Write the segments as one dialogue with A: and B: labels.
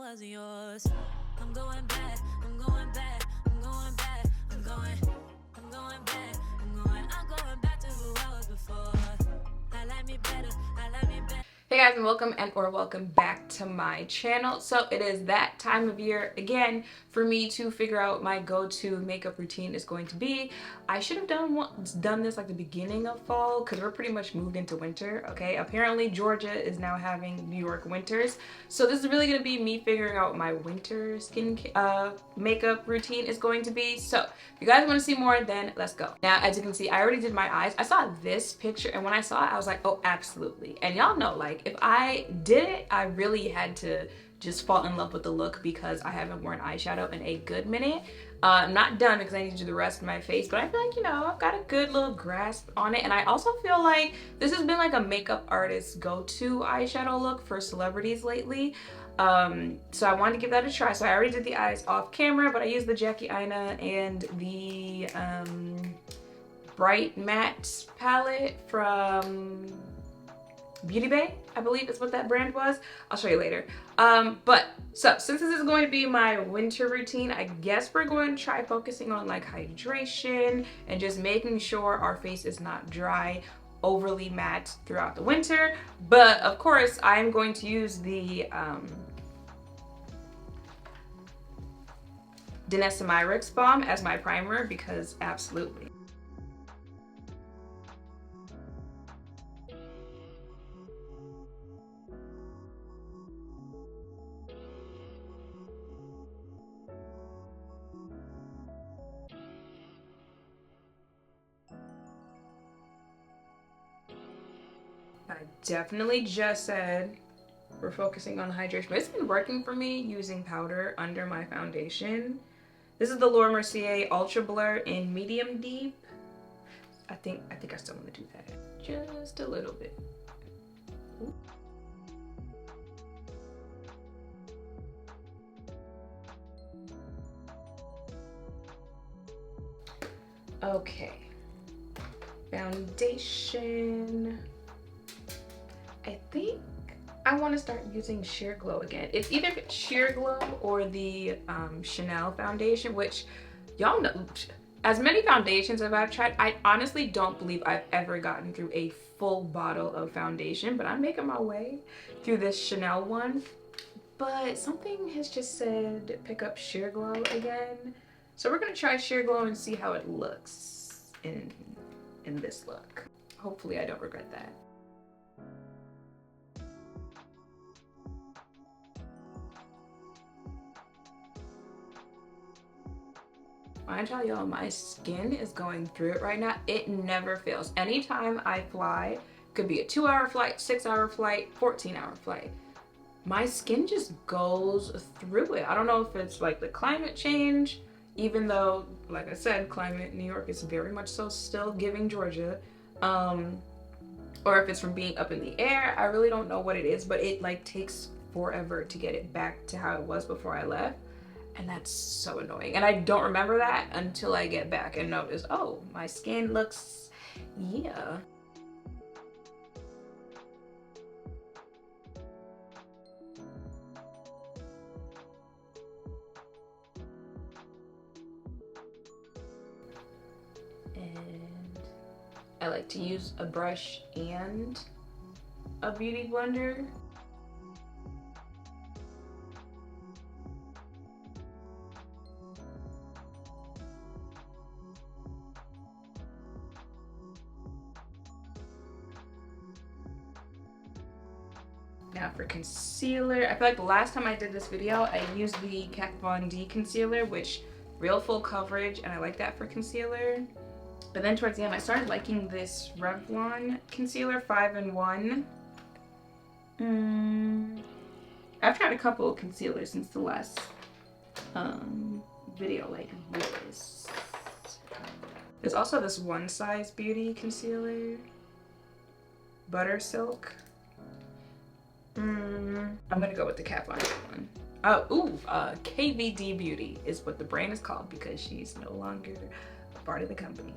A: wasn't yours. I'm going back, I'm going back, I'm going back, I'm going back, I'm going back to who I was before. I like me better, I like me better.
B: Hey guys, and welcome back to my channel. So it is that time of year again for me to figure out my go-to makeup routine is going to be. I should have done this like the beginning of fall because we're pretty much moved into winter. Okay, apparently Georgia is now having New York winters, so this is really going to be me figuring out my winter makeup routine is going to be. So if you guys want to see more, then let's go. Now, as you can see, I already did my eyes. I saw this picture, and when I saw it, I was like, oh, absolutely. And y'all know, like, if I did it, I really had to just fall in love with the look because I haven't worn eyeshadow in a good minute. I'm not done because I need to do the rest of my face, but I feel like, you know, I've got a good little grasp on it. And I also feel like this has been like a makeup artist's go-to eyeshadow look for celebrities lately. So I wanted to give that a try. So I already did the eyes off camera, but I used the Jackie Aina and the Bright Matte palette from Beauty Bay, I believe is what that brand was. I'll show you later. So since this is going to be my winter routine, I guess we're going to try focusing on like hydration and just making sure our face is not dry, overly matte throughout the winter. But of course, I'm going to use the Danessa Myricks Balm as my primer because absolutely. I definitely just said we're focusing on hydration, but it's been working for me using powder under my foundation. This is the MercierUltra-Blur in medium deep. I think I still want to do that just a little bit. Ooh. Okay, foundation. I think I want to start using Sheer Glow again. It's either Sheer Glow or the Chanel foundation, which y'all know, as many foundations as I've tried, I honestly don't believe I've ever gotten through a full bottle of foundation, but I'm making my way through this Chanel one. But something has just said pick up Sheer Glow again. So we're gonna try Sheer Glow and see how it looks in this look. Hopefully I don't regret that. I tell y'all, my skin is going through it right now. It never fails. Anytime I fly, could be a 2-hour flight, 6-hour flight, 14-hour flight, my skin just goes through it. I don't know if it's like the climate change, even though, like I said, climate in New York is very much so still giving Georgia, or if it's from being up in the air. I really don't know what it is, but it like takes forever to get it back to how it was before I left. And that's so annoying. And I don't remember that until I get back and notice, oh, my skin looks, yeah. And I like to use a brush and a beauty blender. Now for concealer, I feel like the last time I did this video, I used the Kat Von D concealer, which real full coverage, and I like that for concealer. But then towards the end, I started liking this Revlon concealer 5-in-1. I've tried a couple of concealers since the last video, like this. There's also this One Size Beauty concealer, Butter Silk. I'm gonna go with the Kat Von D one. KVD Beauty is what the brand is called because she's no longer a part of the company.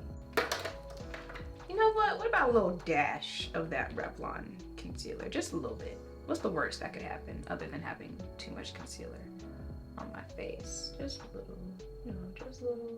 B: You know what? What about a little dash of that Revlon concealer? Just a little bit. what's the worst that could happen other than having too much concealer on my face? Just a little, you know, just a little.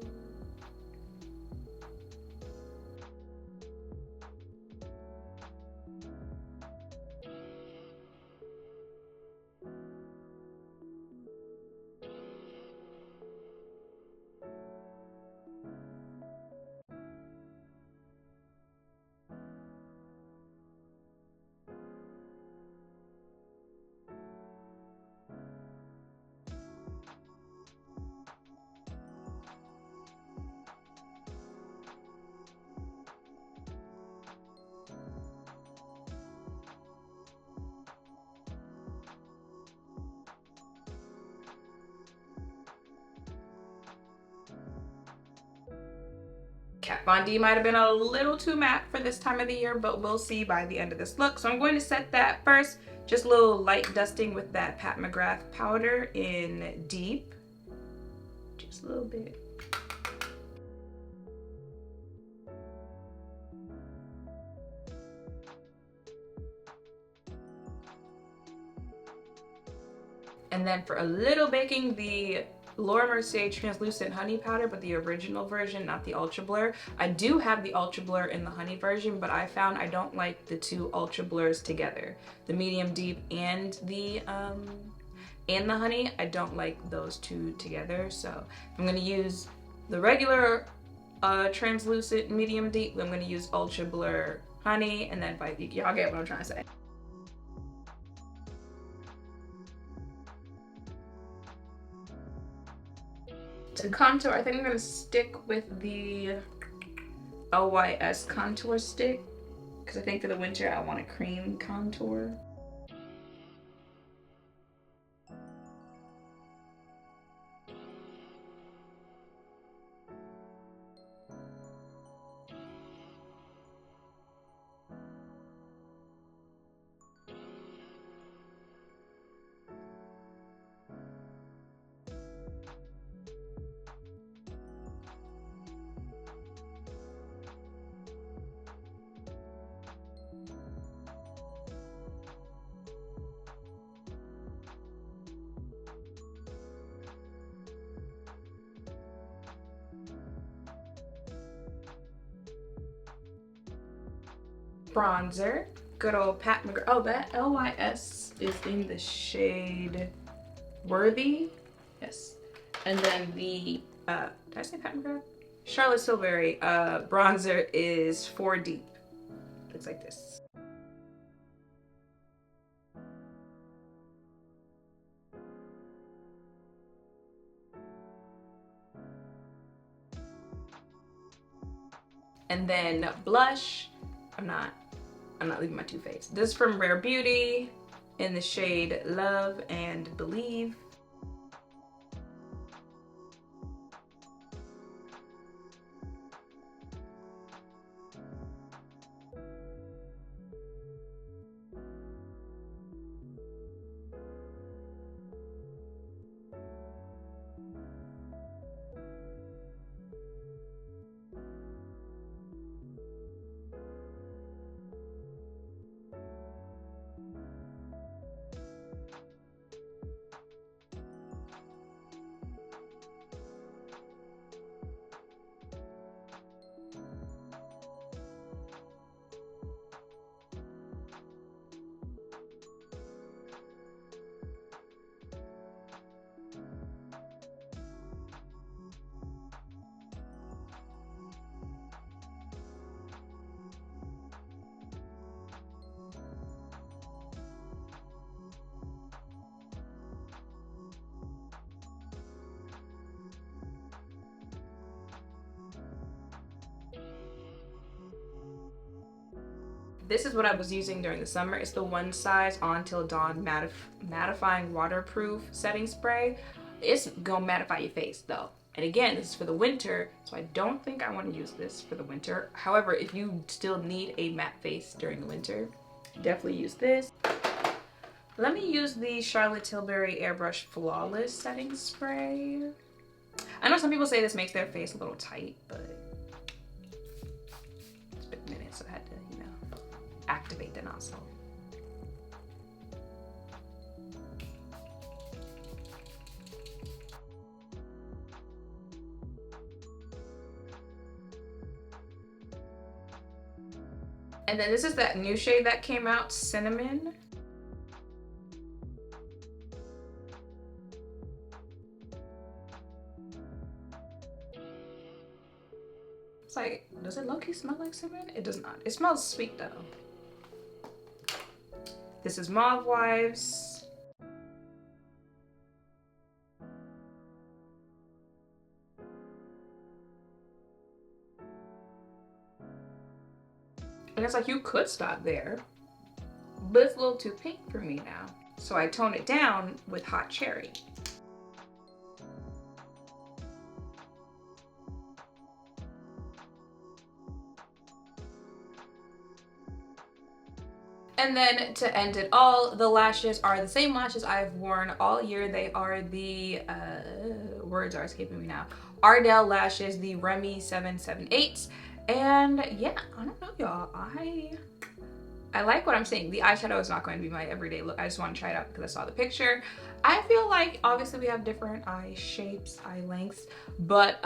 B: Kat Von D might have been a little too matte for this time of the year, but we'll see by the end of this look. So I'm going to set that first. Just a little light dusting with that Pat McGrath powder in Deep. Just a little bit. And then for a little baking, the Laura Mercier translucent honey powder, but the original version, not the Ultra Blur. I do have the Ultra Blur in the honey version, but I found I don't like the two Ultra Blurs together. The medium deep and the honey, I don't like those two together. So I'm gonna use the regular translucent medium deep, I'm gonna use Ultra Blur honey, and then y'all get what I'm trying to say. To contour, I think I'm gonna stick with the LYS contour stick because I think for the winter I want a cream contour. Bronzer, good old Pat McGrath. Oh, that LYS is in the shade Worthy. Yes. And then the, did I say Pat McGrath? Charlotte Tilbury bronzer is 4 Deep. Looks like this. And then blush, I'm not leaving my Too Faced. This is from Rare Beauty in the shade Love and Believe. This is what I was using during the summer. It's the One Size On Till Dawn mattifying waterproof setting spray. It's gonna mattify your face though. And again, this is for the winter, so I don't think I want to use this for the winter. However, if you still need a matte face during the winter, definitely use this. Let me use the Charlotte Tilbury Airbrush Flawless setting spray. I know some people say this makes their face a little tight, but it's been a minute, so I had to, you know, activate the nozzle. And then this is that new shade that came out, Cinnamon. It's like, does it low-key smell like cinnamon? It does not. It smells sweet though. This is Mauve Wives. And it's like, you could stop there, but it's a little too pink for me now. So I tone it down with Hot Cherry. And then to end it all, the lashes are the same lashes I've worn all year. They are the, words are escaping me now, Ardell lashes, the Remy 778. And yeah, I don't know y'all, I like what I'm seeing. The eyeshadow is not going to be my everyday look. I just want to try it out because I saw the picture. I feel like obviously we have different eye shapes, eye lengths, but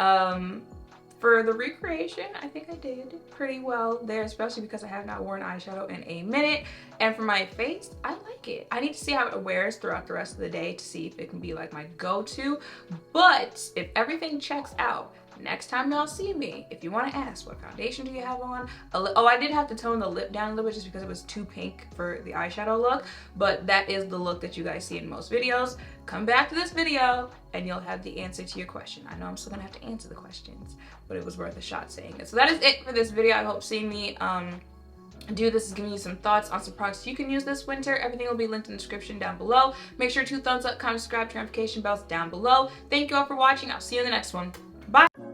B: for the recreation, I think I did pretty well there, especially because I have not worn eyeshadow in a minute. And for my face, I like it. I need to see how it wears throughout the rest of the day to see if it can be like my go-to. But if everything checks out, next time y'all see me, if you want to ask what foundation do you have on, oh, I did have to tone the lip down a little bit just because it was too pink for the eyeshadow look, but that is the look that you guys see in most videos. Come back to this video and you'll have the answer to your question. I know I'm still gonna have to answer the questions, but it was worth a shot saying it. So that is it for this video. I hope seeing me do this is giving you some thoughts on some products you can use this winter. Everything will be linked in the description down below. Make sure to thumbs up, comment, subscribe, notification bells down below. Thank you all for watching. I'll see you in the next one. Bye.